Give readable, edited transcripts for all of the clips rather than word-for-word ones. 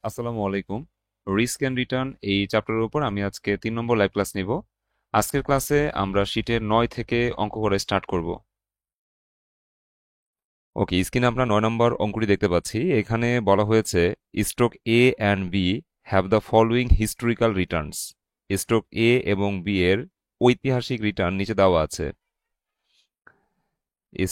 আসসালামু আলাইকুম। Risk end return এই চ্যাপ্টারের উপর আমি আজকে 3 নম্বর লাইভ ক্লাস নিব। আজকের ক্লাসে আমরা শীটের 9 থেকে অঙ্ক করে স্টার্ট করব। ওকে, স্ক্রিনে আমরা 9 নম্বর অঙ্কটি দেখতে পাচ্ছি। এখানে বলা হয়েছে stroke A and B have the following historical returns. Stroke A এবং বি এর ঐতিহাসিক রিটার্ন নিচে দেওয়া আছে।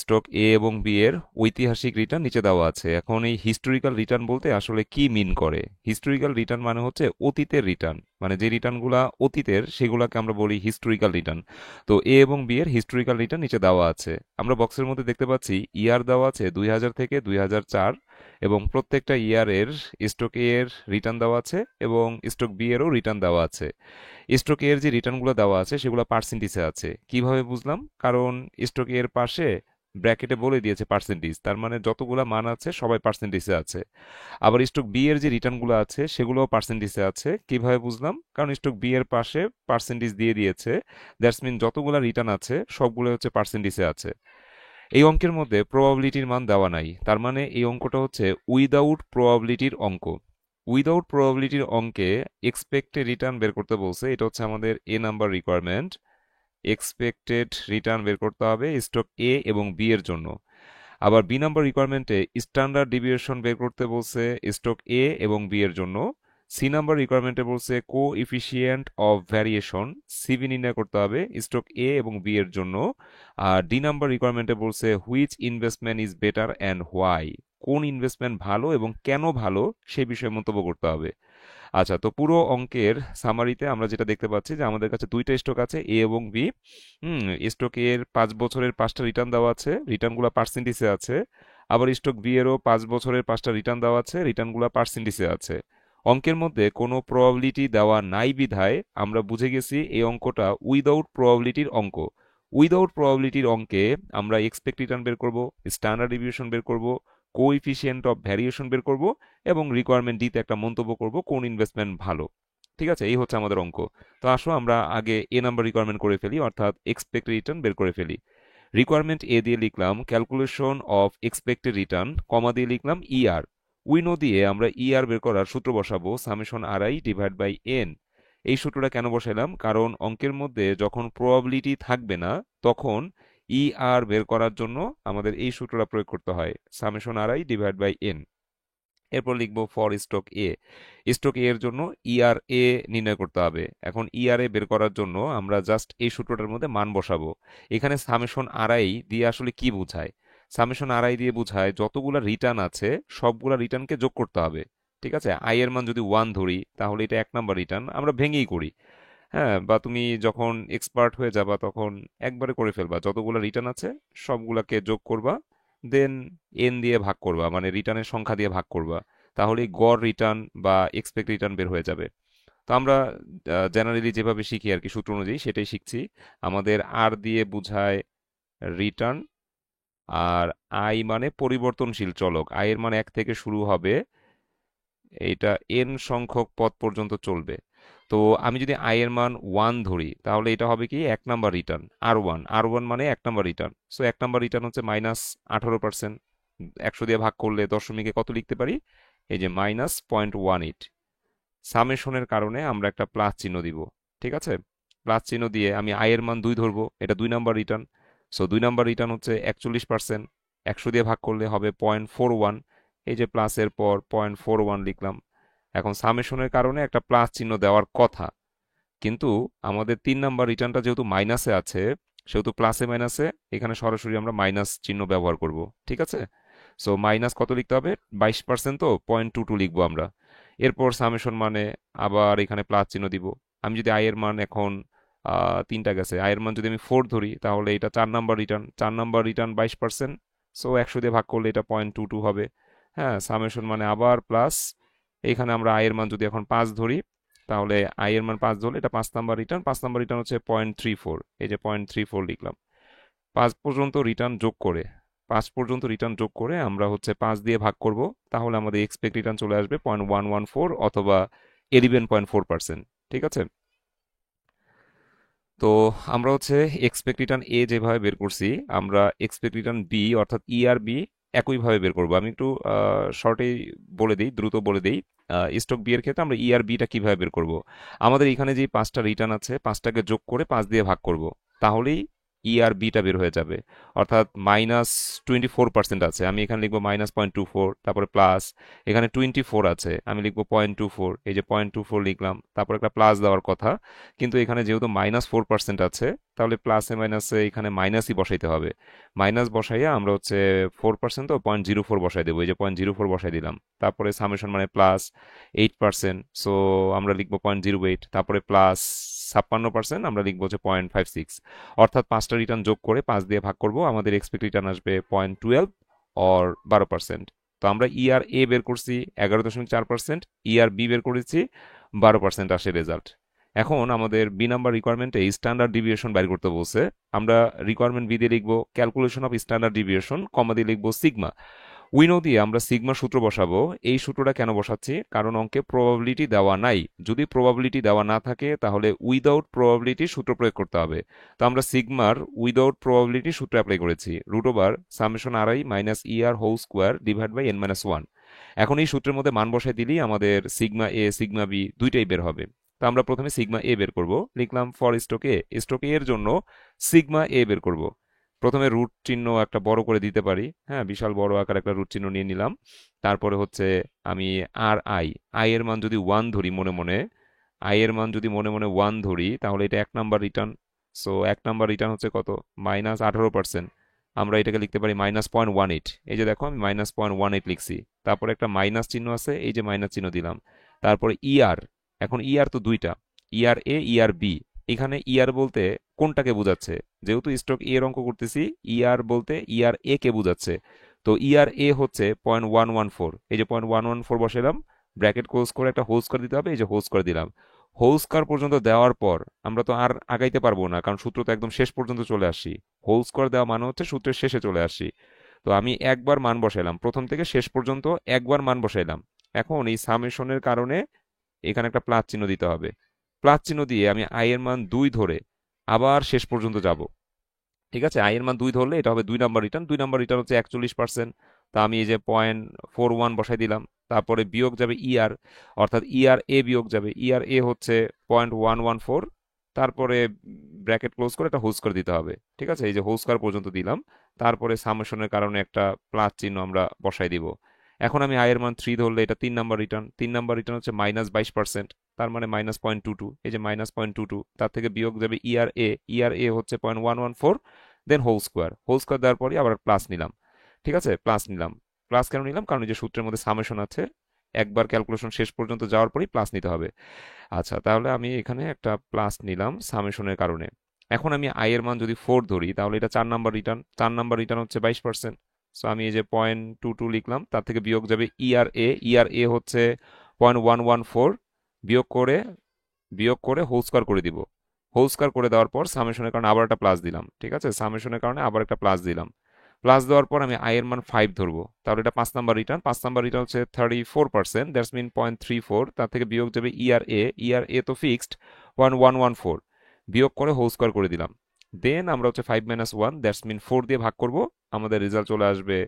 স্টক এ এবং বি এর ঐতিহাসিক রিটার্ন নিচে দেওয়া আছে। এখন এই হিস্টোরিক্যাল রিটার্ন বলতে আসলে কি মিন করে? হিস্টোরিক্যাল রিটার্ন মানে হচ্ছে অতীতের রিটার্ন, মানে যে রিটার্নগুলা অতীতের সেগুলোকে আমরা বলি হিস্টোরিক্যাল রিটার্ন। তো এ এবং বি এর হিস্টোরিক্যাল রিটার্ন নিচে দেওয়া আছে। আমরা বক্সের মধ্যে দেখতে পাচ্ছি ইয়ার দেওয়া আছে 2000 থেকে 2004, এবং প্রত্যেকটা ইয়ারের স্টক এ এর রিটার্ন দেওয়া আছে এবং স্টক বি এরও রিটার্ন দেওয়া আছে। স্টক এর যে রিটার্নগুলো দেওয়া আছে সেগুলো পার্সেন্টেজে আছে। কিভাবে বুঝলাম? কারণ স্টক এর পাশে ব্র্যাকেটে বলে দিয়েছে পার্সেন্টেজ, তার মানে যতগুলা মান আছে সবাই পার্সেন্টেজে আছে। আবার স্টক বি এর যে রিটার্নগুলো আছে সেগুলোও পার্সেন্টেজে আছে। কিভাবে বুঝলাম? কারণ স্টক বি এর পাশে পার্সেন্টেজ দিয়ে দিয়েছে। দ্যাটস মিন যতগুলা রিটার্ন আছে সবগুলো হচ্ছে পার্সেন্টেজে আছে। এই অঙ্কের মধ্যে প্রবাবিলিটির মান দেওয়া নাই, তার মানে এই অঙ্কটা হচ্ছে উইদাউট প্রবাবিলিটির অঙ্ক। উইদাউট প্রবাবিলিটির অঙ্কে এক্সপেক্টেড রিটার্ন বের করতে বলছে। এটা হচ্ছে আমাদের এ নাম্বার রিকোয়ারমেন্ট। এক্সপেক্টেড রিটার্ন বের করতে হবে স্টক এ এবং বি এর জন্য। আবার বি নাম্বার রিকোয়ারমেন্টে স্ট্যান্ডার্ড ডিভিয়েশন বের করতে বলছে স্টক এ এবং বি এর জন্য। সি নাম্বার রিকোয়ারমেন্টে বলছে কো ইফিসিয়েন্ট অফ ভ্যারিয়েশন, সিভি নির্ণয় করতে হবে স্টক এ এবং বি এর জন্য। আর ডি নাম্বার রিকোয়ারমেন্টে বলছে which investment is better and why, কোন ইনভেস্টমেন্ট ভালো এবং কেন ভালো সে বিষয়ে মন্তব্য করতে হবে। আচ্ছা, তো পুরো অঙ্কের সামারিতে আমরা যেটা দেখতে পাচ্ছি যে আমাদের কাছে দুইটা স্টক আছে, এ এবং বি। স্টকের 5 বছরের 5টা রিটার্ন দেওয়া আছে, রিটার্নগুলো পার্সেন্টেজে আছে। আবার স্টক বি এরও 5 বছরের 5টা রিটার্ন দেওয়া আছে, রিটার্নগুলো পার্সেন্টেজে আছে। অঙ্কের মধ্যে কোনো প্রবাবিলিটি দেওয়া নাই বিধায় আমরা বুঝে গেছি এই অঙ্কটা উইদাউট প্রবাবিলিটির অঙ্ক। উইদাউট প্রবাবিলিটির অঙ্কে আমরা এক্সপেক্ট রিটার্ন বের করব, স্ট্যান্ডার্ড ডিভিয়েশন বের করব, কোএফিসিয়েন্ট অফ ভ্যারিয়েশন বের করব, এবং রিকোয়ারমেন্ট ডিতে একটা মন্তব্য করব কোন ইনভেস্টমেন্ট ভালো। ঠিক আছে, এই হচ্ছে আমাদের অঙ্ক। তো আসো আমরা আগে এ নাম্বার রিকোয়ারমেন্ট করে ফেলি, অর্থাৎ এক্সপেক্টেড রিটার্ন বের করে ফেলি। রিকোয়ারমেন্ট এ দিয়ে লিখলাম ক্যালকুলেশন অফ এক্সপেক্টেড রিটার্ন, কমা দিয়ে লিখলাম ইআর। উইনো দিয়ে আমরা ইআর বের করার সূত্র বসাবো summation R I divide by N. এই সূত্রটা কেন বসাইলাম? কারণ অঙ্কের মধ্যে যখন প্রবাবিলিটি থাকবে না তখন ইআর বের করার জন্য আমাদের এই সূত্রটা প্রয়োগ করতে হয়, summation R I divide by N. এরপর লিখবো for stock A. Stock A এর জন্য ইআর এ নির্ণয় করতে হবে। এখন ইআর এ বের করার জন্য আমরা জাস্ট এই সূত্রটার মধ্যে মান বসাবো। এখানে সামেশন আরআই দিয়ে আসলে কি বোঝায়? সামেশন আরআই দিয়ে বোঝায় যতগুলা রিটার্ন আছে সবগুলা রিটার্নকে যোগ করতে হবে। ঠিক আছে, আই এর মান যদি 1 ধরি তাহলে এটা 1 নাম্বার রিটার্ন, আমরা ভেঙেই করি। হ্যাঁ, বা তুমি যখন এক্সপার্ট হয়ে যাবা তখন একবারে করে ফেলবা, যতগুলো রিটার্ন আছে সবগুলাকে যোগ করবা, দেন এন দিয়ে ভাগ করবা, মানে রিটার্নের সংখ্যা দিয়ে ভাগ করবা। তাহলে গড় রিটার্ন বা এক্সপেক্ট রিটার্ন বের হয়ে যাবে। তো আমরা জেনারেলি যেভাবে শিখি আর কি, সূত্র অনুযায়ী সেটাই শিখছি। আমাদের আর দিয়ে বোঝায় রিটার্ন, আর আই মানে পরিবর্তনশীল চলক। আই এর মান 1 থেকে শুরু হবে, এইটা এন সংখ্যক পদ পর্যন্ত চলবে। তো আমি যদি আই এর মান 1 ধরি তাহলে এটা হবে কি 1 নাম্বার রিটার্ন। আর ওয়ান মানে 1 number return. So 1 number return হচ্ছে -18%। 100 দিয়ে ভাগ করলে দশমিকে কত লিখতে পারি? এই যে -0.18। সামেশনের কারণে আমরা একটা প্লাস চিহ্ন দিব। ঠিক আছে, প্লাস চিহ্ন দিয়ে আমি আই এর মান 2 ধরবো, এটা 2 number return. So 2 number return হচ্ছে 41%। 100 দিয়ে ভাগ করলে হবে 0.41। এই যে প্লাসের পর 0.41 লিখলাম। এখন সামেশনের কারণে একটা প্লাস চিহ্ন দেওয়ার কথা, কিন্তু আমাদের 3 নাম্বার রিটার্নটা যেহেতু মাইনাসে আছে, সেহেতু প্লাসে মাইনাসে এখানে সরাসরি আমরা মাইনাস চিহ্ন ব্যবহার করব। ঠিক আছে, সো মাইনাস কত লিখতে হবে? 22%, তো 0.22 লিখবো আমরা। এরপর সামেশন মানে আবার এখানে প্লাস চিহ্ন দিব। আমি যদি আই এর মান এখন তিনটা গেছে, আয়ের মান যদি আমি 4 ধরি তাহলে এটা 4 number return. 4 number return 22%। So 100 দিয়ে ভাগ করলে এটা 0.22 হবে। হ্যাঁ, সামেশন মানে আবার প্লাস। এইখানে আমরা আয়ের মান যদি এখন 5 ধরি তাহলে আই এর মান 5 ধরলে এটা 5 নাম্বার রিটার্ন। 5 নাম্বার রিটার্ন হচ্ছে 0.34। এই যে 0.34 লিখলাম। 5 পর্যন্ত রিটার্ন যোগ করে, 5 পর্যন্ত রিটার্ন যোগ করে আমরা হচ্ছে 5 দিয়ে ভাগ করব। তাহলে আমাদের এক্সপেক্ট রিটার্ন চলে আসবে 0.114 অথবা 11.4%। ঠিক আছে, তো আমরা হচ্ছে এক্সপেক্ট রিটার্ন এ যেভাবে বের করছি, আমরা এক্সপেক্ট রিটার্ন বি অর্থাৎ ই আর বি একইভাবে বের করব। আমি একটু শর্টেই বলে দিই, দ্রুত বলে দিই। স্টক বি এর ক্ষেত্রে আমরা ই আর বিটা কিভাবে বের করব। আমাদের এখানে যে পাঁচটা রিটার্ন আছে, পাঁচটাকে যোগ করে 5 দিয়ে ভাগ করব, তাহলেই ই আর বিটা বের হয়ে যাবে। অর্থাৎ -24% আছে, আমি এখানে লিখবো -0.24, তারপরে প্লাস, এখানে 24 আছে, আমি লিখবো 0.24, এই যে 0.24 লিখলাম, তারপর একটা প্লাস দেওয়ার কথা, কিন্তু এখানে যেহেতু -4% আছে, তাহলে প্লাসে মাইনাসে এখানে মাইনাসই বসাইতে হবে। মাইনাস বসাইয়া আমরা হচ্ছে 4% তো 0.04 বসাই দেবো, এই যে 0.04 বসাই দিলাম। তারপরে সামেশন মানে +8%, সো আমরা লিখবো 0.08, তারপরে +56% আমরা লিখবো হচ্ছে 0.56। অর্থাৎ পাঁচটা রিটার্ন যোগ করে 5 দিয়ে ভাগ করব, আমাদের এক্সপেক্ট রিটার্ন আসবে 0.12 অর 12%। তো আমরা ই আর এ বের করছি 11.4%, ই আর বি বের করেছি 12% আসে রেজাল্ট। এখন আমাদের বি নাম্বার রিকোয়ারমেন্টে স্ট্যান্ডার্ড ডিভিয়েশন বাইর করতে বলছে। আমরা রিকোয়ারমেন্ট বি দিয়ে লিখবো ক্যালকুলেশন অফ স্ট্যান্ডার্ড ডিভিয়েশন, কমা দিয়ে লিখবো সিগমা। উইনো দিয়ে আমরা সিগমা সূত্র বসাবো। এই সূত্রটা কেন বসাচ্ছি? কারণ অঙ্কে প্রবাবিলিটি দেওয়া নাই। যদি প্রবাবিলিটি দেওয়া না থাকে তাহলে উইদাউট প্রবাবিলিটি সূত্র প্রয়োগ করতে হবে। তো আমরা সিগমার উইদাউট প্রবাবিলিটি সূত্র অ্যাপ্লাই করেছি, √/(r(i) - ER whole square divide by n-1। এখন এই সূত্রের মধ্যে মান বসাই দিলেই আমাদের সিগমা এ সিগমা বি দুইটাই বের হবে। তো আমরা প্রথমে সিগমা এ বের করব, লিখলাম for stock A, stock A এর জন্য সিগমা এ বের করব। প্রথমে রুট চিহ্ন একটা বড় করে দিতে পারি, হ্যাঁ, বিশাল বড় আকার একটা রুট চিহ্ন নিয়ে নিলাম। তারপরে হচ্ছে আমি আর আই, আই এর মান যদি 1 ধরি মনে মনে, আই এর মান যদি মনে মনে 1 ধরি, তাহলে এটা 1 number return. So 1 number return হচ্ছে কত? -18%। আমরা এটাকে লিখতে পারি -0.18। এই যে দেখো আমি -0.18 লিখছি, তারপরে একটা মাইনাস চিহ্ন আছে, এই যে মাইনাস চিহ্ন দিলাম। তারপরে ইআর, এখন ইআর তো দুইটা, ইআর এ ইআর বি। এখানে ইআর বলতে কোনটাকে বোঝাচ্ছে? যেহেতু স্টক এর অঙ্ক করতেছি, ইআর বলতে ইআর এ কে বোঝাচ্ছে। তো ইআর এ হচ্ছে 0.114, এই যে 0.114 বসাইলাম, ব্র্যাকেট ক্লোজ করে একটা হোল স্কোয়ার দিতে হবে, এই যে হোল স্কোয়ার দিলাম। হোল স্কোয়ার পর্যন্ত দেওয়ার পর আমরা তো আর আগাইতে পারবো না, কারণ সূত্র তো একদম শেষ পর্যন্ত চলে আসি। হোল স্কোয়ার দেওয়া মানে হচ্ছে সূত্রের শেষে চলে আসি। তো আমি একবার মান বসাইলাম, প্রথম থেকে শেষ পর্যন্ত একবার মান বসাইলাম। এখন এই সামেশনের কারণে এখানে একটা প্লাস চিহ্ন দিতে হবে। প্লাস চিহ্ন দিয়ে আমি আই এর মান 2 ধরে আবার শেষ পর্যন্ত যাব। ঠিক আছে, আই এর মান 2 ধরলে এটা হবে 2 নাম্বার রিটার্ন। 2 নাম্বার রিটার্ন হচ্ছে 41%। তা আমি এই যে 0.41 বসাই দিলাম, তারপরে বিয়োগ যাবে ইআর, অর্থাৎ ইআর এ বিয়োগ যাবে। ইআর এ হচ্ছে 0.114, তারপরে ব্র্যাকেট ক্লোজ করে একটা হোল স্কোয়ার দিতে হবে। ঠিক আছে, এই যে হোল স্কোয়ার পর্যন্ত দিলাম, তারপরে সামেশনের কারণে একটা প্লাস চিহ্ন আমরা বসাই দিব। এখন আমি আয়ের মান 3 ধরলে এটা 3 নাম্বার রিটার্ন। 3 নাম্বার রিটার্ন হচ্ছে -22%, তার মানে -0.22, এই যে -0.22, তার থেকে বিয়োগ যাবে ইআর এ, ইআর এ হচ্ছে 0.114, then whole square, whole square দেওয়ার পরে আবার প্লাস নিলাম। ঠিক আছে, প্লাস নিলাম। প্লাস কেন নিলাম? কারণ এই যে সূত্রের মধ্যে সামেশন আছে, একবার ক্যালকুলেশন শেষ পর্যন্ত যাওয়ার পরেই প্লাস নিতে হবে। আচ্ছা, তাহলে আমি এখানে একটা প্লাস নিলাম সামেশনের কারণে। এখন আমি আই এর মান যদি 4 ধরি, তাহলে এটা 4 নাম্বার রিটার্ন। 4 নাম্বার রিটার্ন হচ্ছে 22%। সো আমি এই যে 0.22 লিখলাম, তার থেকে বিয়োগ যাবে ইআর এ, ইআর এ হচ্ছে 0.114, বিয়োগ করে হোল স্কোয়ার করে দিব। হোল স্কোয়ার করে দেওয়ার পর সামেশনের কারণে আবার একটা প্লাস দিলাম। ঠিক আছে, সামেশনের কারণে আবার একটা প্লাস দিলাম। প্লাস দেওয়ার পর আমি আই এর মান 5 ধরবো, তাহলে এটা 5 নাম্বার রিটার্ন। 5 নাম্বার রিটার্ন হচ্ছে 34%, দ্যাটস মিন 0.34, তার থেকে বিয়োগ যাবে ইআর এ, ইআর এ তো ফিক্সড 0.114, বিয়োগ করে হোল স্কোয়ার করে দিলাম। দেন আমরা হচ্ছে 5 - 1, দ্যাটস মিন 4 দিয়ে ভাগ করব, আমাদের রেজাল্ট চলে আসবে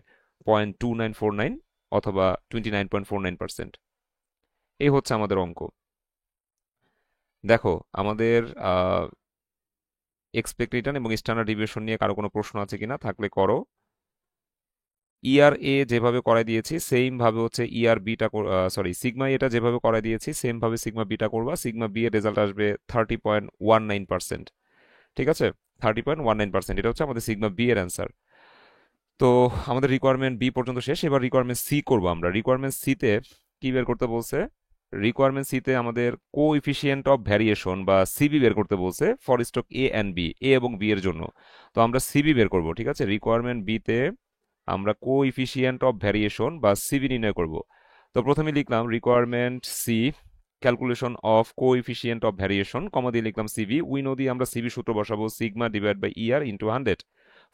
0.2949 অথবা 29.49%। এই হচ্ছে আমাদের অঙ্ক। দেখো, আমাদের এক্সপেক্ট রিটার্ন এবং স্ট্যান্ডার্ড ডিভিয়েশন নিয়ে কারো কোনো প্রশ্ন আছে কিনা? থাকলে করো। ইআর এ যেভাবে করাই দিয়েছি সেম ভাবে হচ্ছে ইআর বিটা, সরি সিগমা এটা যেভাবে করাই দিয়েছি সেম ভাবে সিগমা বিটা করবা। সিগমা বি এর রেজাল্ট আসবে 30.19%। ঠিক আছে, 30.19%, এটা হচ্ছে আমাদের সিগমা বি এর অ্যান্সার। তো আমাদের রিকোয়ারমেন্ট বি পর্যন্ত শেষ, এবার রিকোয়ারমেন্ট সি করবো আমরা। রিকোয়ারমেন্ট সিতে কি বের করতে বলছে? রিকোয়ারমেন্ট সিতে আমাদের কোএফিসিয়েন্ট অফ ভ্যারিয়েশন বা সিবি বের করতে বলছে for stock A and B, A এবং বি এর জন্য। তো আমরা সিবি বের করব। ঠিক আছে, রিকোয়ারমেন্ট বিতে আমরা কোএফিসিয়েন্ট অফ ভ্যারিয়েশন বা সিবি নির্ণয় করব। তো প্রথমে লিখলাম requirement C, calculation of coefficient of variation, comma দিয়ে লিখলাম সিবি। উইনো দিয়ে আমরা সিবি সূত্র বসাবো, sigma divide by ER into 100।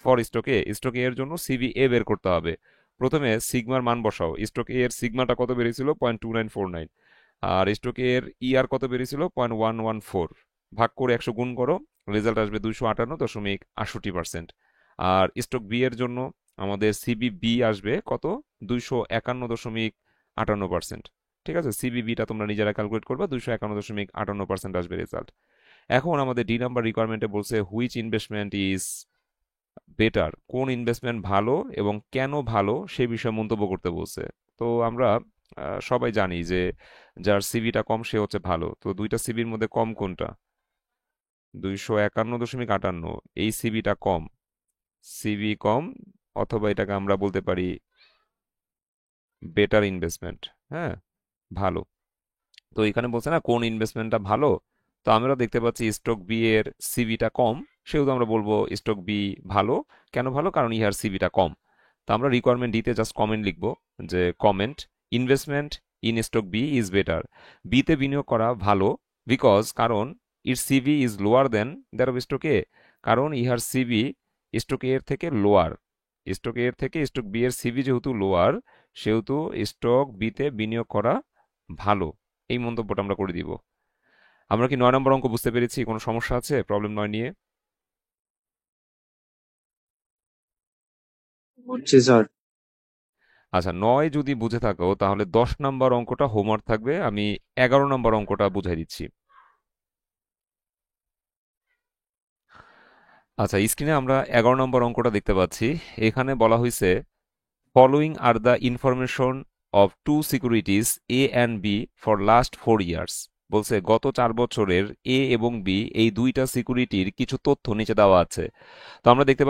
For stock A, stock A এর জন্য সিবি এ বের করতে হবে। প্রথমে সিগমার মান বসাও। স্টক এ এর সিগমাটা কত বেরিয়েছিল? 0.2949। আর স্টক এর ইআর কত বেরিয়েছিল? 0.114। ভাগ করে 100 গুণ করো, রেজাল্ট আসবে 258.68%। আর স্টক বি এর জন্য আমাদের সিবিবি আসবে কত? 251.58%। ঠিক আছে, সিবিবিটা তোমরা নিজেরা ক্যালকুলেট করবা, 251.58% আসবে রেজাল্ট। এখন আমাদের ডি নাম্বার রিকোয়ারমেন্টে বলছে হুইচ ইনভেস্টমেন্ট ইজ বেটার, কোন ইনভেস্টমেন্ট ভালো এবং কেন ভালো সে বিষয়ে মন্তব্য করতে বলছে। তো আমরা সবাই জানি যে যার সিভিটা কম সে হচ্ছে ভালো, তো দুইটা সিভির মধ্যে কম কোনটা? 251.58, এই সিভিটা কম, সিভি কম, অথবা এটাকে আমরা বলতে পারি বেটার ইনভেস্টমেন্ট। হ্যাঁ, ভালো। তো এখানে বলছে না কোন ইনভেস্টমেন্টটা ভালো, তো আমরা দেখতে পাচ্ছি স্টক বি এর সিভিটা কম, সেহেতু আমরা বলবো স্টক বি ভালো। কেন ভালো? কারণ ইহার সিভিটা কম। তো আমরা রিকোয়ারমেন্ট দিতে জাস্ট কমেন্ট লিখবো, যে comment investment in stock B is better, বিতে বিনিয়োগ করা ভালো, বিকজ কারণ ইর CV is lower than that of stock A, কারণ ইহার সিভি স্টক এর থেকে লোয়ার, স্টক এর থেকে স্টক বি এর সিভি যেহেতু লোয়ার, সেহেতু স্টক বিতে বিনিয়োগ করা ভালো। এই মন্তব্যটা আমরা করে দিব। আমরা কি 9 নম্বর অঙ্ক বুঝতে পেরেছি? কোনো সমস্যা আছে প্রবলেম 9 নিয়ে? বুঝছি স্যার। আচ্ছা, 9 যদি বুঝে থাকো তাহলে 10 নম্বর অঙ্কটা হোমওয়ার্ক থাকবে, আমি 11 নম্বর অঙ্কটা বুঝাই দিচ্ছি। আচ্ছা, স্ক্রিনে আমরা 11 নম্বর অঙ্কটা দেখতে পাচ্ছি। এখানে বলা হয়েছে following are the information of two securities A and B for last 4 years. বলছে গত 4 বছরের এ এবং বি এই দুইটা সিকিউরিটির কিছু তথ্য নিচে দেওয়া আছে। তো আমরা দেখতে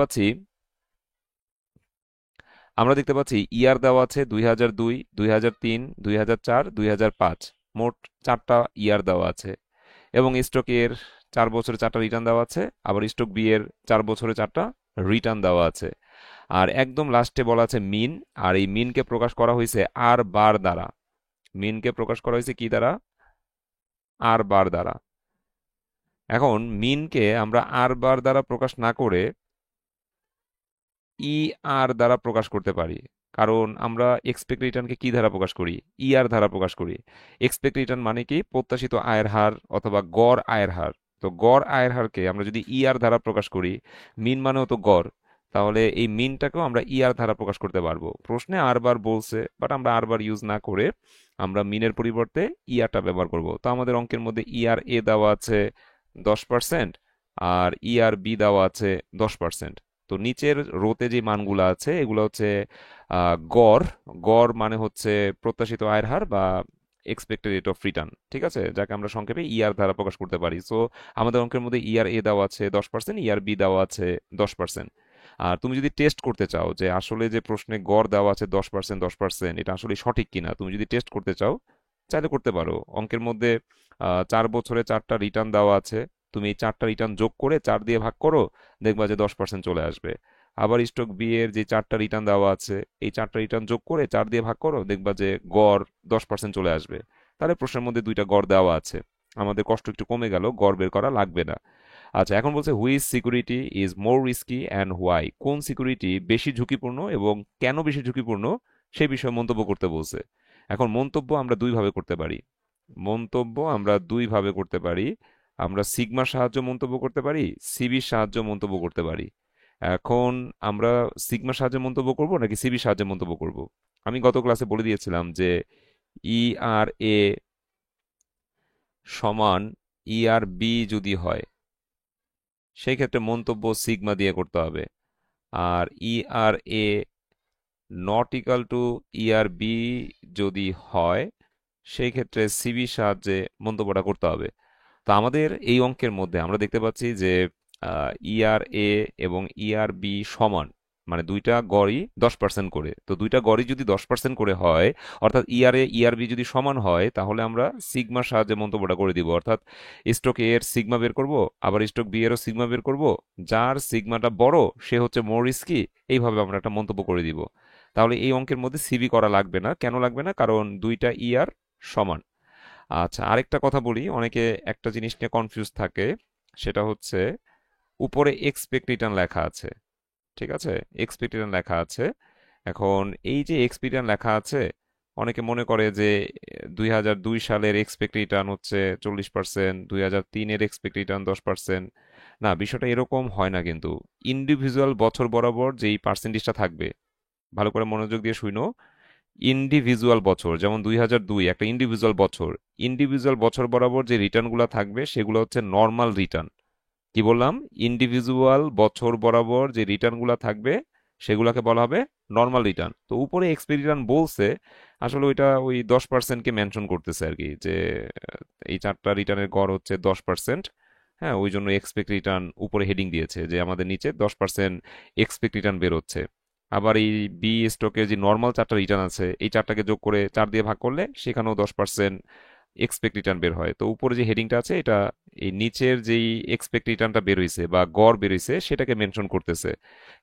পাচ্ছি ইয়ার দেওয়া আছে 2002, 2003, 2004, 2005, মোট 4টা ইয়ার দেওয়া আছে। এবং স্টকের 4 বছরে 4টা রিটার্ন দেওয়া আছে, আবার স্টক বি এর 4 বছরে 4টা রিটার্ন দেওয়া আছে। আর একদম লাস্টে বলা আছে মিন, আর এই মিনকে প্রকাশ করা হয়েছে আর বার দ্বারা। মিনকে প্রকাশ করা হয়েছে কি দ্বারা? আর বার দ্বারা। এখন মিনকে আমরা আর বার দ্বারা প্রকাশ না করে ই আর দ্বারা প্রকাশ করতে পারি, কারণ আমরা এক্সপেক্ট রিটার্নকে কি দ্বারা প্রকাশ করি? ই আর দ্বারা প্রকাশ করি। এক্সপেক্ট রিটার্ন মানে কি? প্রত্যাশিত আয়ের হার অথবা গড় আয়ের হার। তো গড় আয়ের হারকে আমরা যদি ই আর দ্বারা প্রকাশ করি, মিন মানেও তো গড়, তাহলে এই মিনটাকেও আমরা ই আর দ্বারা প্রকাশ করতে পারবো। প্রশ্নে আর বার বলছে, বাট আমরা আর বার ইউজ না করে আমরা মিনের পরিবর্তে ই আরটা ব্যবহার করব। তো আমাদের অঙ্কের মধ্যে ই আর এ দেওয়া আছে 10%, আর ই আর বি দেওয়া আছে 10%। তো নিচের রোতে যে মানগুলো আছে এগুলো হচ্ছে গড়। গড় মানে হচ্ছে প্রত্যাশিত আয়ের হার বা এক্সপেক্টেড রেট অফ রিটার্ন, ঠিক আছে, যাকে আমরা সংক্ষেপে ইয়ার দ্বারা প্রকাশ করতে পারি। সো আমাদের অঙ্কের মধ্যে ইয়ার এ দেওয়া আছে 10%, ইয়ার বি দেওয়া আছে 10%। আর তুমি যদি টেস্ট করতে চাও যে আসলে যে প্রশ্নে গড় দেওয়া আছে 10%, 10%, এটা আসলে সঠিক কিনা, তুমি যদি টেস্ট করতে চাও চাইলে করতে পারো। অঙ্কের মধ্যে 4 বছরে 4টা রিটার্ন দেওয়া আছে, তুমি এই 4টা রিটার্ন যোগ করে 4 দিয়ে ভাগ করো, দেখবা যে 10% চলে আসবে। আবার স্টক বি এর যে 4টা রিটার্ন দেওয়া আছে, এই 4টা রিটার্ন যোগ করে 4 দিয়ে ভাগ করো, দেখবা যে গড় 10% চলে আসবে। তাহলে প্রশ্নের মধ্যে দুইটা গড় দেওয়া আছে, আমাদের কষ্ট একটু কমে গেল, গড় বের করা লাগবে না। আচ্ছা, এখন বলছে which security is more risky and why, কোন সিকিউরিটি বেশি ঝুঁকিপূর্ণ এবং কেন বেশি ঝুঁকিপূর্ণ সেই বিষয়ে মন্তব্য করতে বলছে। এখন মন্তব্য আমরা দুইভাবে করতে পারি। মন্তব্য আমরা দুইভাবে করতে পারি। আমরা সিগমার সাহায্য মন্তব্য করতে পারি, সিবির সাহায্য মন্তব্য করতে পারি। এখন আমরা সিগমার সাহায্যে মন্তব্য করব নাকি সিবির সাহায্যে মন্তব্য করব? আমি গত ক্লাসে বলে দিয়েছিলাম যে ই আর এ সমান ই আর বি যদি হয়, সেই ক্ষেত্রে মন্তব্য সিগমা দিয়ে করতে হবে। আর E R A not equal to E R B যদি হয়, সেই ক্ষেত্রে সিবির সাহায্যে মন্তব্যটা করতে হবে। তো আমাদের এই অঙ্কের মধ্যে আমরা দেখতে পাচ্ছি যে ইআর এ এবং ইআর বি সমান, মানে দুইটা গড়ই 10% করে। তো দুইটা গড়ই যদি 10% করে হয়, অর্থাৎ ইআর এ ইআর বি যদি সমান হয়, তাহলে আমরা সিগমার সাহায্যে মন্তব্যটা করে দিব। অর্থাৎ স্টক এ এর সিগমা বের করব, আবার স্টক বি এরও সিগমা বের করব, যার সিগমাটা বড় সে হচ্ছে মোর রিস্কি, এইভাবে আমরা একটা মন্তব্য করে দিব। তাহলে এই অঙ্কের মধ্যে সিবি করা লাগবে না। কেন লাগবে না? কারণ দুইটা ইআর সমান। আচ্ছা, আরেকটা কথা বলি, অনেকে একটা জিনিস নিয়ে কনফিউজ থাকে, সেটা হচ্ছে উপরে এক্সপেক্ট রিটার্ন লেখা আছে, ঠিক আছে, এক্সপেক্ট রিটার্ন লেখা আছে। এখন এই যে এক্সপেক্ট রিটার্ন লেখা আছে, অনেকে মনে করে যে 2002 সালের এক্সপেক্ট রিটার্ন হচ্ছে 40%, 2003-এর এক্সপেক্ট রিটার্ন 10%। না, বিষয়টা এরকম হয় না কিন্তু। ইন্ডিভিজুয়াল বছর বরাবর যেই পার্সেন্টেজটা থাকবে, ভালো করে মনোযোগ দিয়ে শুনো, ইন্ডিভিজুয়াল বছর যেমন 2002 একটা ইন্ডিভিজুয়াল বছর, ইন্ডিভিজুয়াল বছর বরাবর যে রিটার্নগুলো থাকবে সেগুলো হচ্ছে নর্মাল রিটার্ন। কি বললাম? ইন্ডিভিজুয়াল বছর বরাবর যে রিটার্নগুলো থাকবে সেগুলোকে বলা হবে নর্মাল রিটার্ন। তো উপরে এক্সপেক্ট রিটার্ন বলছে, আসলে ওইটা ওই 10%কে মেনশন করতেছে আর কি, যে এই চারটা রিটার্নের গড় হচ্ছে 10%। হ্যাঁ, ওই জন্য এক্সপেক্ট রিটার্ন উপরে হেডিং দিয়েছে যে আমাদের নিচে 10% এক্সপেক্ট রিটার্ন বের হচ্ছে। আবার এই বি স্টকের যে নর্মাল চারটা রিটার্ন আছে, এই চারটাকে যোগ করে 4 দিয়ে ভাগ করলে সেখানেও 10% এক্সপেক্ট রিটার্ন বের হয়। তো উপরে যে হেডিংটা আছে এটা এই নিচের যেই এক্সপেক্ট রিটার্নটা বের হইছে বা গড় বের হইছে সেটাকে মেনশন করতেছে।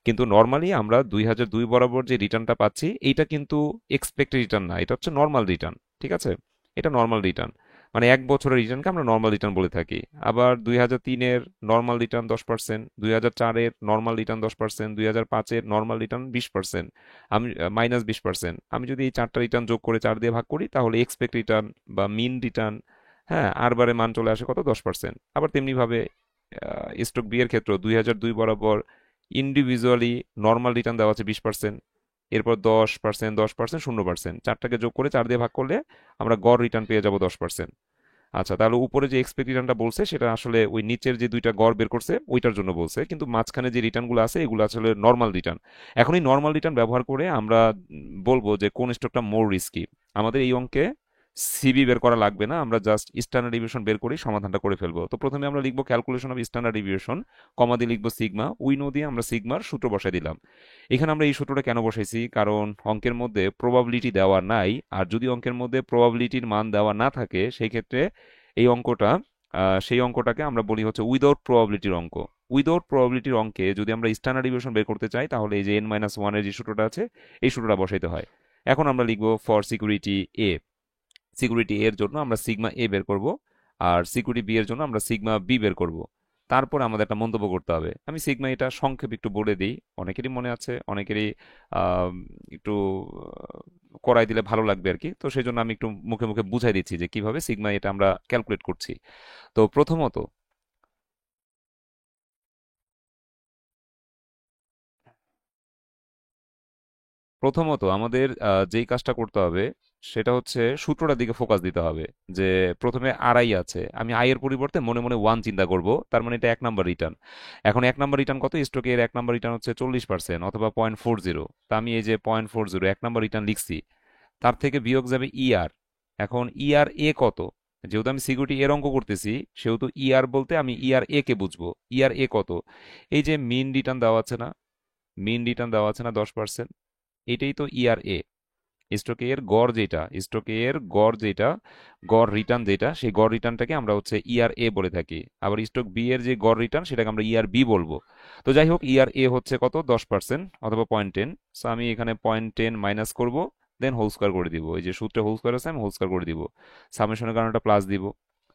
কিন্তু নর্মালি আমরা 2002 বরাবর যে রিটার্নটা পাচ্ছি এইটা কিন্তু এক্সপেক্ট রিটার্ন না, এটা হচ্ছে নর্মাল রিটার্ন। ঠিক আছে? এটা নর্মাল রিটার্ন, মানে এক বছরের রিটার্নকে আমরা নর্মাল রিটার্ন বলে থাকি। আবার 2003-এর নর্মাল রিটার্ন 10%, 2004-এর নর্মাল রিটার্ন 10%, 2005-এর নর্মাল রিটার্ন 20%, আমি -20%। আমি যদি এই চারটা রিটার্ন যোগ করে 4 দিয়ে ভাগ করি তাহলে এক্সপেক্ট রিটার্ন বা মিন রিটার্ন, হ্যাঁ, আর বারে মান চলে আসে কত? 10%। আবার তেমনিভাবে স্টক বি এর ক্ষেত্রে 2002 বরাবর ইন্ডিভিজুয়ালি নর্মাল রিটার্ন দেওয়া আছে 20%, এরপর 10%, 10%, 0%, চারটাকে যোগ করে 4 দিয়ে ভাগ করলে আমরা গড় রিটার্ন পেয়ে যাব 10%। আচ্ছা, তাহলে উপরে যে এক্সপেক্ট রিটার্নটা বলছে সেটা আসলে ওই নিচের যে দুইটা গড় বের করছে ওইটার জন্য বলছে, কিন্তু মাঝখানে যে রিটার্নগুলো আছে এগুলো আসলে নর্মাল রিটার্ন। এখন এই নর্মাল রিটার্ন ব্যবহার করে আমরা বলবো যে কোন স্টকটা মোর রিস্কি। আমাদের এই অঙ্কে সিবি বের করা লাগবে না, আমরা জাস্ট স্ট্যান্ডার্ড ডিভিয়েশন বের করেই সমাধানটা করে ফেলবো। তো প্রথমে আমরা লিখবো ক্যালকুলেশন অফ স্ট্যান্ডার্ড ডিভিয়েশন, কমা দিয়ে লিখবো সিগমা, উই নো দিয়ে আমরা সিগমার সূত্র বসাই দিলাম। এখানে আমরা এই সূত্রটা কেন বসাইছি? কারণ অঙ্কের মধ্যে প্রবাবিলিটি দেওয়া নাই, আর যদি অঙ্কের মধ্যে প্রবাবিলিটির মান দেওয়া না থাকে সেই ক্ষেত্রে এই অঙ্কটা সেই অঙ্কটাকে আমরা বলি হচ্ছে উইদাউট প্রবাবিলিটির অঙ্ক। উইদাউট প্রবাবিলিটির অঙ্কে যদি আমরা স্ট্যান্ডার্ড ডিভিয়েশন বের করতে চাই তাহলে এই যে n-1 এর যে সূত্রটা আছে এই সূত্রটা বসাইতে হয়। এখন আমরা লিখবো ফর সিকিউরিটি এ, সিকিউরিটি এর জন্য আমরা সিগমা এ বের করব, আর সিকিউরিটি বি এর জন্য আমরা সিগমা বি বের করব। তারপর আমাদের একটা মন্তব্য করতে হবে। আমি সিগমা এটা সংক্ষেপে একটু বলে দিই, অনেকেরই মনে আছে, অনেকেরই আহ, একটু করাই দিলে ভালো লাগবে আর কি। তো সেই জন্য আমি একটু মুখে মুখে বুঝাই দিচ্ছি যে কিভাবে সিগমা এটা আমরা ক্যালকুলেট করছি। তো প্রথমত আমাদের যেই কাজটা করতে হবে সেটা হচ্ছে সূত্রটার দিকে ফোকাস দিতে হবে। যে প্রথমে আই আছে, আমি আই এর পরিবর্তে মনে মনে 1 চিন্তা করব, তার মানে এটা 1 নাম্বার রিটার্ন। এখন 1 নাম্বার রিটার্ন কত? স্টকের 1 নাম্বার রিটার্ন হচ্ছে 40% অথবা 0.40। তা আমি এই যে 0.40 1 নাম্বার রিটার্ন লিখছি, তার থেকে বিয়োগ যাবে ইআর। এখন ইআর এ কত? যেহেতু আমি সিকিউরিটি এর অঙ্ক করতেছি সেহেতু ইআর বলতে আমি ইআর এ কে বুঝবো। ইআর এ কত? এই যে মিন রিটার্ন দেওয়া আছে না, মিন রিটার্ন দেওয়া আছে না 10%, এটাই তো ইআর এ। স্টকের গড় যেটা, স্টকের গড় যেটা, গড় রিটার্ন যেটা, সেই গড় রিটার্নটাকে আমরা হচ্ছে ইআর এ বলে থাকি। আবার স্টক বি এর যে গড় রিটার্ন সেটাকে আমরা ইআর বি বলবো। তো যাই হোক, ইআর এ হচ্ছে কত? 10% অথবা 0.10। সো আমি এখানে 0.10 মাইনাস করব, দেন হোল স্কয়ার করে দিব। এই যে সূত্রে হোল স্কয়ার আছে আমি হোল স্কয়ার করে দিব, সামেশনের কারণে প্লাস দিব।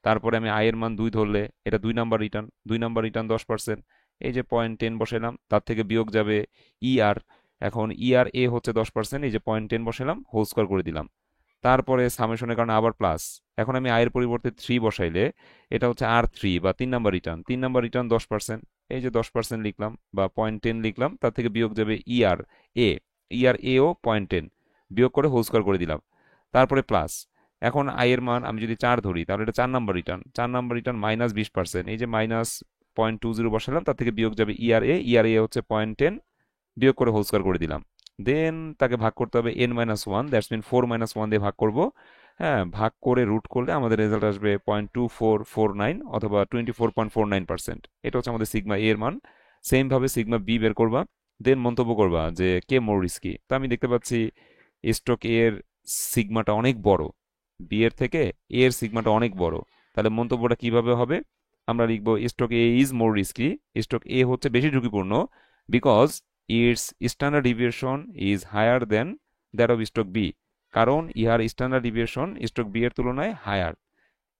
তারপরে আমি আয়ের মান 2 ধরলে এটা 2 নাম্বার রিটার্ন, 2 নাম্বার রিটার্ন 10%, এই যে 0.10 বসালাম, তার থেকে বিয়োগ যাবে ইআর। এখন ইআর এ হচ্ছে 10%, এই যে 0.10 বসালাম, হোল স্কয়ার করে দিলাম। তারপরে সামেশনের কারণে আবার প্লাস। এখন আমি আয়ের পরিবর্তে 3 বসাইলে এটা হচ্ছে আর 3 বা 3 নাম্বার রিটার্ন, 3 নাম্বার রিটার্ন 10%, এই যে 10% লিখলাম বা 0.10 লিখলাম, তার থেকে বিয়োগ যাবে ইআর এ। ইআর এও 0.10, বিয়োগ করে হোল স্কয়ার করে দিলাম, তারপরে প্লাস। এখন আয়ের মান আমি যদি 4 ধরি তাহলে এটা 4 নাম্বার রিটার্ন, 4 নাম্বার রিটার্ন -20%, এই যে -0.20 বসালাম, তার থেকে বিয়োগ যাবে ইআর এ। ইআর এ হচ্ছে 0.10, বিয়োগ করে হোল স্কয়ার করে দিলাম। দেন তাকে ভাগ করতে হবে n-1, দ্যাটস মিন 4-1 দিয়ে ভাগ করব। হ্যাঁ, ভাগ করে রুট করলে আমাদের রেজাল্ট আসবে 0.2449 অথবা 24.49%। এটা হচ্ছে আমাদের সিগমা এ এর মান। সেম ভাবে সিগমা বি বের করবা, দেন মন্তব্য করবা যে কে মোর রিস্কি। তো আমি দেখতে পাচ্ছি স্টক এ এর সিগমাটা অনেক বড়, বি এর থেকে এ এর সিগমাটা অনেক বড়। তাহলে মন্তব্যটা কিভাবে হবে? আমরা লিখবো stock A is more risky, stock A হচ্ছে বেশি ঝুঁকিপূর্ণ, because its standard deviation is higher than that of stock B. কারণ ইহার স্ট্যান্ডার্ড ডিভিয়েশন স্টক বি এর তুলনায় higher.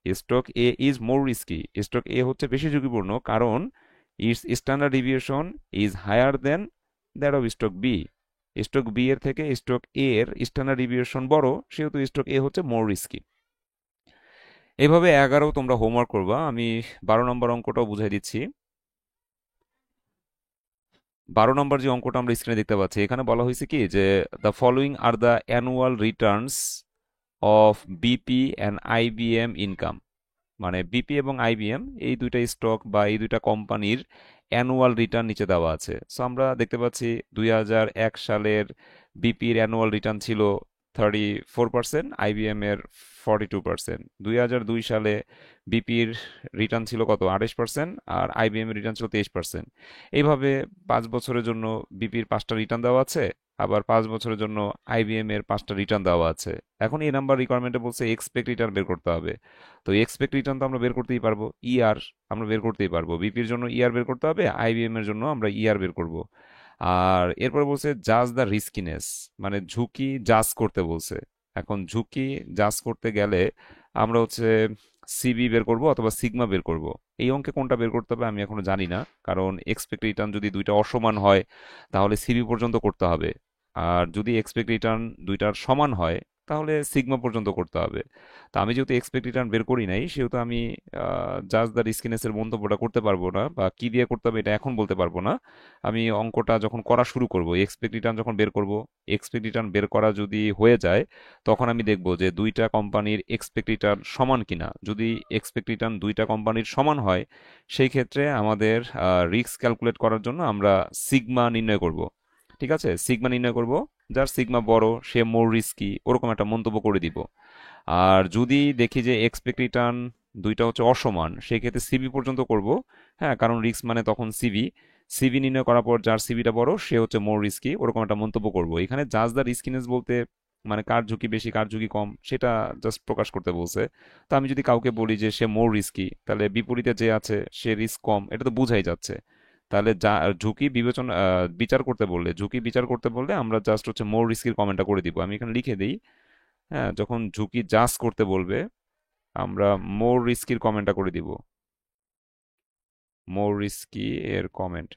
Stock A is more risky, stock A হচ্ছে বেশি ঝুঁকিপূর্ণ কারণ its standard deviation is higher than that of stock B. Stock B এর থেকে স্টক এ এর স্ট্যান্ডার্ড ডিভিয়েশন বড়, সেহেতু স্টক এ হচ্ছে মোর রিস্কি। এইভাবে 11 তোমরা হোমওয়ার্ক করবা। আমি 12 নম্বর অঙ্কটাও বুঝাই দিচ্ছি। 12 নম্বর যে অঙ্কটা আমরা স্ক্রিনে দেখতে পাচ্ছি, এখানে বলা হয়েছে কি যে the following are the annual Returns of BP and IBM income. মানে বিপি এবং আইবিএম এই দুইটা স্টক বা এই দুইটা কোম্পানির অ্যানুয়াল রিটার্ন নিচে দেওয়া আছে। সো আমরা দেখতে পাচ্ছি 2001 সালের বিপির অ্যানুয়াল রিটার্ন ছিল 34%, আইবিএম এর 42%। 2002 সালে বিপির রিটার্ন ছিল কত, 28%, আর আইবিএম এর রিটার্ন ছিল 23%। এইভাবে 5 বছরের জন্য বিপির 5টা রিটার্ন দেওয়া আছে, আবার 5 বছরের জন্য আইবিএম এর 5টা রিটার্ন দেওয়া আছে। এখন এই নাম্বার রিকোয়ারমেন্টে বলছে এক্সপেক্ট রিটার্ন বের করতে হবে। তো এক্সপেক্ট রিটার্ন তো আমরা বের করতেই পারবো, ইআর আমরা বের করতেই পারবো। বিপির জন্য ইআর বের করতে হবে, আইবিএম এর জন্য আমরা ইআর বের করব। আর এরপর বলছে জাজ দ্য রিস্কিনেস, মানে ঝুঁকি জাজ করতে বলছে। এখন ঝুঁকি জাজ করতে গেলে আমরা হচ্ছে সিবি বের করব অথবা সিগমা বের করব। এই অঙ্কে কোনটা বের করতে হবে আমি এখনো জানি না, কারণ এক্সপেক্ট রিটার্ন যদি দুইটা অসমান হয় তাহলে সিবি পর্যন্ত করতে হবে, আর যদি এক্সপেক্ট রিটার্ন দুইটার সমান হয় তাহলে সিগমা পর্যন্ত করতে হবে। তা আমি যেহেতু এক্সপেক্ট রিটার্ন বের করি নাই, সেহেতু আমি জাজ দ্য রিস্কিনেসের মন্তব্যটা করতে পারবো না, বা কি দিয়ে করতে হবে এটা এখন বলতে পারবো না। আমি অঙ্কটা যখন করা শুরু করব, এক্সপেক্ট রিটার্ন যখন বের করব, এক্সপেক্ট রিটার্ন বের করা যদি হয়ে যায় তখন আমি দেখব যে দুইটা কোম্পানির এক্সপেক্ট রিটার্ন সমান কিনা। যদি এক্সপেক্ট রিটার্ন দুইটা কোম্পানির সমান হয় সেই ক্ষেত্রে আমাদের রিস্ক ক্যালকুলেট করার জন্য আমরা সিগমা নির্ণয় করব। ঠিক আছে, সিগমা নির্ণয় করব, যার সিগমা বড় সে মোর রিস্কি, ওরকম একটা মন্তব্য করে দিব। আর যদি দেখি যে এক্সপেক্ট রিটার্ন দুইটা হচ্ছে অসমান, সেই ক্ষেত্রে সিবি পর্যন্ত করব। হ্যাঁ, কারণ রিস্ক মানে তখন সিবি। সিবি নির্ণয় করার পর যার সিবিটা বড় সে হচ্ছে মোর রিস্কি, ওরকম একটা মন্তব্য করব। এখানে জাজ দ্য রিস্কিনেস বলতে মানে কার ঝুঁকি বেশি কার ঝুঁকি কম সেটা জাস্ট প্রকাশ করতে বলছে। তো আমি যদি কাউকে বলি যে সে মোর রিস্কি, তাহলে বিপরীতে যে আছে সে রিস্ক কম, এটা তো বোঝাই যাচ্ছে। তাহলে যা ঝুঁকি বিবেচনা বিচার করতে বললে, ঝুঁকি বিচার করতে বললে আমরা জাস্ট হচ্ছে মোর রিস্কির কমেন্টটা করে দিব। আমি এখানে লিখে দিই, হ্যাঁ, যখন ঝুঁকি জাজ করতে বলবে আমরা মোর রিস্কির কমেন্টটা করে দিব। মোর রিস্কি এর কমেন্ট।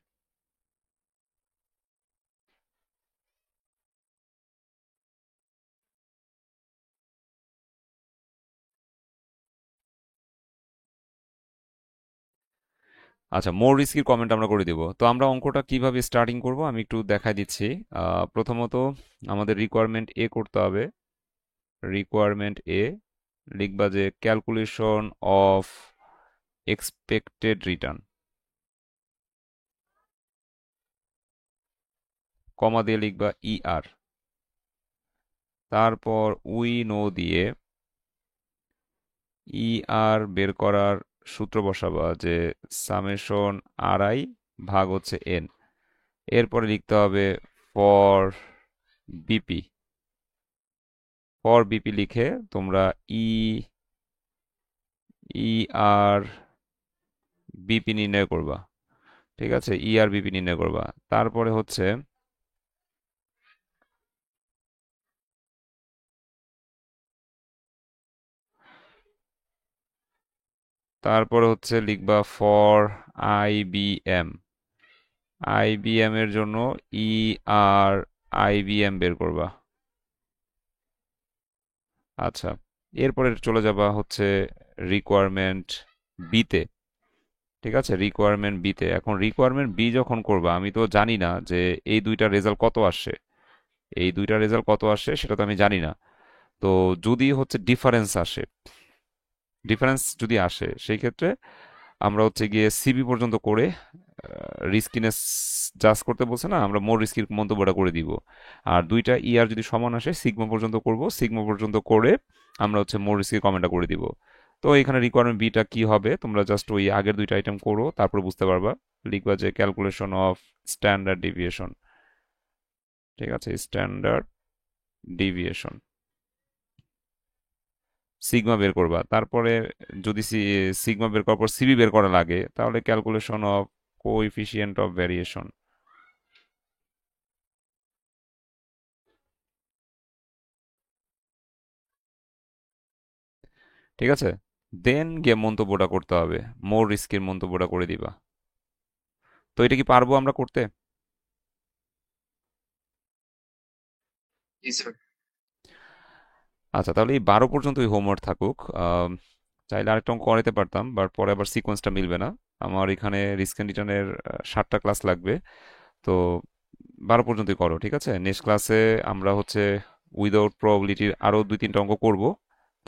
আচ্ছা, মোর রিস্কির কমেন্ট আমরা করে দিব। তো আমরা অঙ্কটা কিভাবে স্টার্টিং করব আমি একটু দেখাই দিচ্ছি। প্রথমত আমাদের রিকোয়ারমেন্ট এ করতে হবে। রিকোয়ারমেন্ট এ লিখবা যে ক্যালকুলেশন অফ এক্সপেক্টেড রিটার্ন, কমা দিয়ে লিখবা ইআর। তারপর উই নো দিয়ে ইআর বের করার সূত্র বসাবা যে সামেশন আর আই ভাগ হচ্ছে এন। এরপরে লিখতে হবে ফর বিপি। ফর বিপি লিখে তোমরা ই ই আর বিপি নির্ণয় করবা। ঠিক আছে, ই আর বিপি নির্ণয় করবা। তারপরে হচ্ছে লিখবা ফর আইবিএম। আইবিএম এর জন্য ই আর আইবিএম বের করবা। আচ্ছা, এরপরে চলে যাবা হচ্ছে রিকোয়ারমেন্ট বিতে। ঠিক আছে, রিকোয়ারমেন্ট বিতে। এখন রিকোয়ারমেন্ট বি যখন করবা, আমি তো জানি না যে এই দুইটা রেজাল্ট কত আসে। এই দুইটা রেজাল্ট কত আসে সেটা তো আমি জানি না। তো যদি হচ্ছে ডিফারেন্স আসে, ডিফারেন্স যদি আসে সেই ক্ষেত্রে আমরা হচ্ছে গিয়ে সিবি পর্যন্ত করে রিস্কিনেস জাজ করতে বলছে না, আমরা মোর রিস্কির মন্তব্যটা করে দিব। আর দুইটা ইয়ার যদি সমান আসে সিগমা পর্যন্ত করব, সিগমা পর্যন্ত করে আমরা হচ্ছে মোর রিস্কির কমেন্টটা করে দিব। তো এখানে রিকোয়ারমেন্ট বিটা কি হবে তোমরা জাস্ট ওই আগের দুইটা আইটেম করো, তারপর বুঝতে পারবা। লিখবা যে ক্যালকুলেশন অফ স্ট্যান্ডার্ড ডিভিয়েশন। ঠিক আছে, স্ট্যান্ডার্ড ডিভিয়েশন, সিগমা বের করবা। তারপরে যদি সিগমা বের করার পর সিবি বের করা লাগে তাহলে calculation of coefficient of variation. ঠিক আছে, দেন গিয়ে মন্তব্যটা করতে হবে, মোর রিস্কের মন্তব্যটা করে দিবা। তো এটা কি পারবো আমরা করতে? জি স্যার। আচ্ছা, তাহলে এই 12 পর্যন্তই হোমওয়ার্ক থাকুক। চাইলে আরেকটা অঙ্ক করাইতে পারতাম, বাট পরে আবার সিকোয়েন্সটা মিলবে না। আমার এখানে রিস্ক এন্ড রিটার্নের 7টা ক্লাস লাগবে। তো 12 পর্যন্তই করো, ঠিক আছে? নেক্সট ক্লাসে আমরা হচ্ছে উইদাউট প্রবাবিলিটির আরো 2-3টা অঙ্ক করব।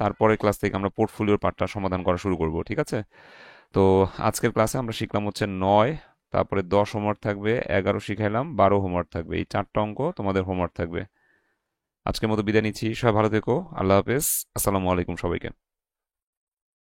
তারপরে ক্লাস থেকে আমরা পোর্টফোলিওর পার্টটা সমাধান করা শুরু করব, ঠিক আছে? তো আজকের ক্লাসে আমরা শিখলাম হচ্ছে 9, তারপরে 10 হোমওয়ার্ক থাকবে, 11 শিখাইলাম, 12 হোমওয়ার্ক থাকবে। এই 4টা অঙ্ক তোমাদের হোমওয়ার্ক থাকবে। আজকের মতো বিদায় নিচ্ছি, সবাই ভালো থেকো, আল্লাহ হাফেজ, আসসালামু আলাইকুম সবাইকে।